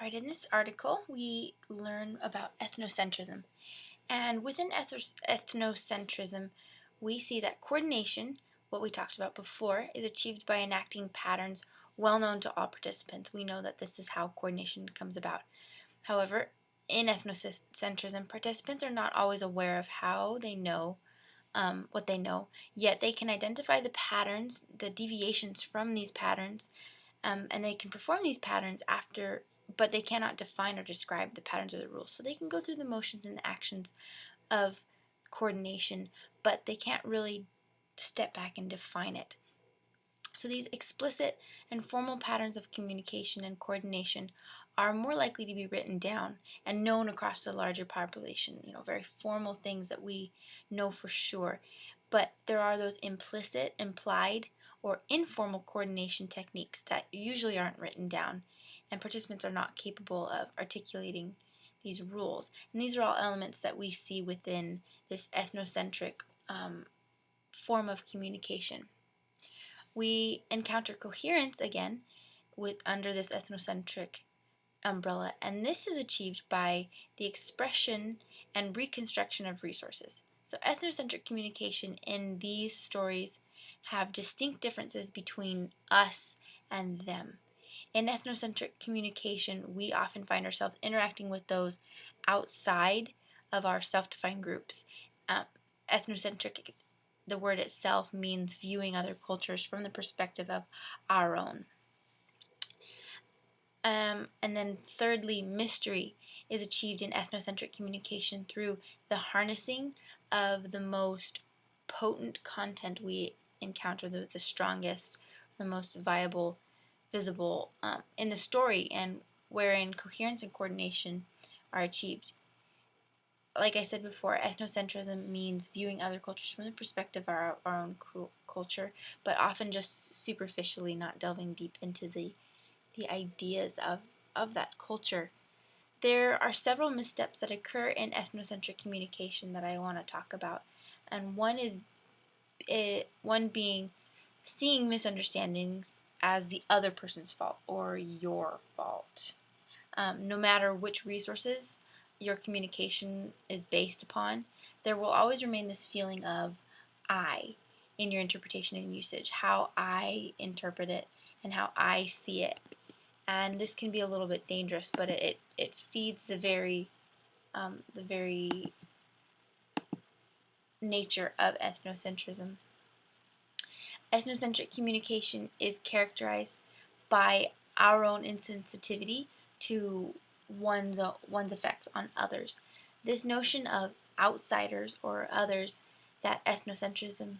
All right, in this article, we learn about ethnocentrism. And within ethnocentrism, we see that coordination, what we talked about before, is achieved by enacting patterns well known to all participants. We know that this is how coordination comes about. However, in ethnocentrism, participants are not always aware of how they know what they know, yet they can identify the patterns, the deviations from these patterns, and they can perform these patterns but they cannot define or describe the patterns or the rules. So they can go through the motions and the actions of coordination, but they can't really step back and define it. So these explicit and formal patterns of communication and coordination are more likely to be written down and known across the larger population, very formal things that we know for sure. But there are those implicit, implied, or informal coordination techniques that usually aren't written down, and participants are not capable of articulating these rules. And these are all elements that we see within this ethnocentric form of communication. We encounter coherence again under this ethnocentric umbrella, and this is achieved by the expression and reconstruction of resources. So ethnocentric communication in these stories have distinct differences between us and them. In ethnocentric communication, we often find ourselves interacting with those outside of our self-defined groups. Ethnocentric, the word itself, means viewing other cultures from the perspective of our own. And then thirdly, mystery is achieved in ethnocentric communication through the harnessing of the most potent content we encounter, the strongest, the most viable, visible in the story, and wherein coherence and coordination are achieved. Like I said before, ethnocentrism means viewing other cultures from the perspective of our own culture, but often just superficially, not delving deep into the ideas of that culture. There are several missteps that occur in ethnocentric communication that I want to talk about, and one being seeing misunderstandings as the other person's fault or your fault. No matter which resources your communication is based upon, there will always remain this feeling of I in your interpretation and usage, how I interpret it and how I see it. And this can be a little bit dangerous, but it feeds the very nature of ethnocentrism. Ethnocentric communication is characterized by our own insensitivity to one's effects on others. This notion of outsiders or others that ethnocentrism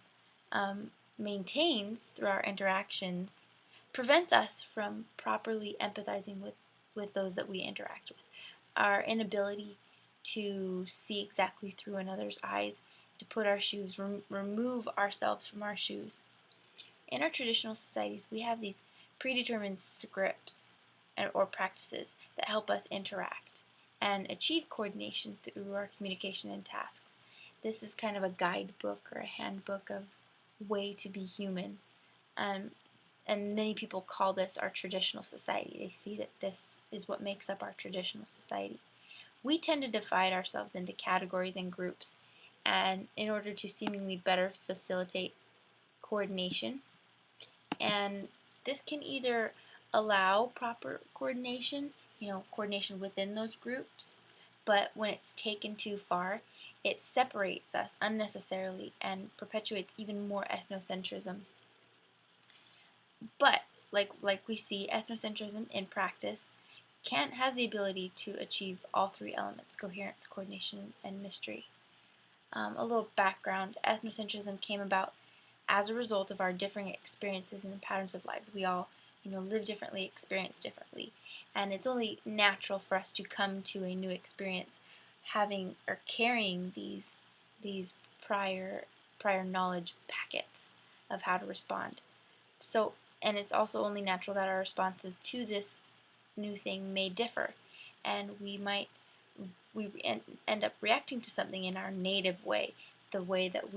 maintains through our interactions prevents us from properly empathizing with those that we interact with. Our inability to see exactly through another's eyes, to put our shoes, remove ourselves from our shoes. In our traditional societies, we have these predetermined scripts or practices that help us interact and achieve coordination through our communication and tasks. This is kind of a guidebook or a handbook of way to be human. And many people call this our traditional society. They see that this is what makes up our traditional society. We tend to divide ourselves into categories and groups, and in order to seemingly better facilitate coordination, and this can either allow proper coordination, coordination within those groups, but when it's taken too far, it separates us unnecessarily and perpetuates even more ethnocentrism. But like we see, ethnocentrism in practice has the ability to achieve all three elements: coherence, coordination, and mystery. A little background: ethnocentrism came about as a result of our differing experiences and patterns of lives. We all, live differently, experience differently, and it's only natural for us to come to a new experience having or carrying these prior knowledge packets of how to respond. So, and it's also only natural that our responses to this new thing may differ, and we end up reacting to something in our native way, the way that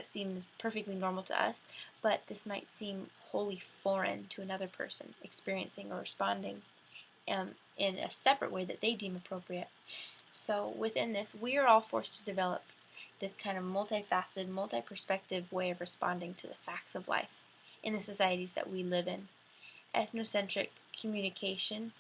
seems perfectly normal to us, but this might seem wholly foreign to another person experiencing or responding in a separate way that they deem appropriate. So within this, we are all forced to develop this kind of multifaceted, multi-perspective way of responding to the facts of life in the societies that we live in. Ethnocentric communication,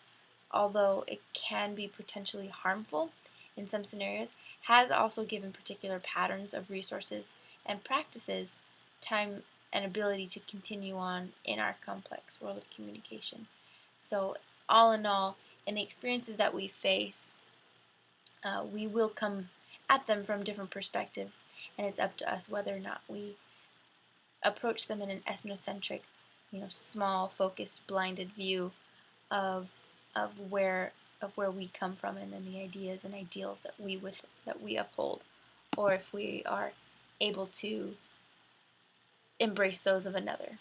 although it can be potentially harmful in some scenarios, has also given particular patterns of resources and practices time and ability to continue on in our complex world of communication. So, all in all, in the experiences that we face, we will come at them from different perspectives, and it's up to us whether or not we approach them in an ethnocentric, small, focused, blinded view of of where we come from and then the ideas and ideals that we uphold, or if we are able to embrace those of another.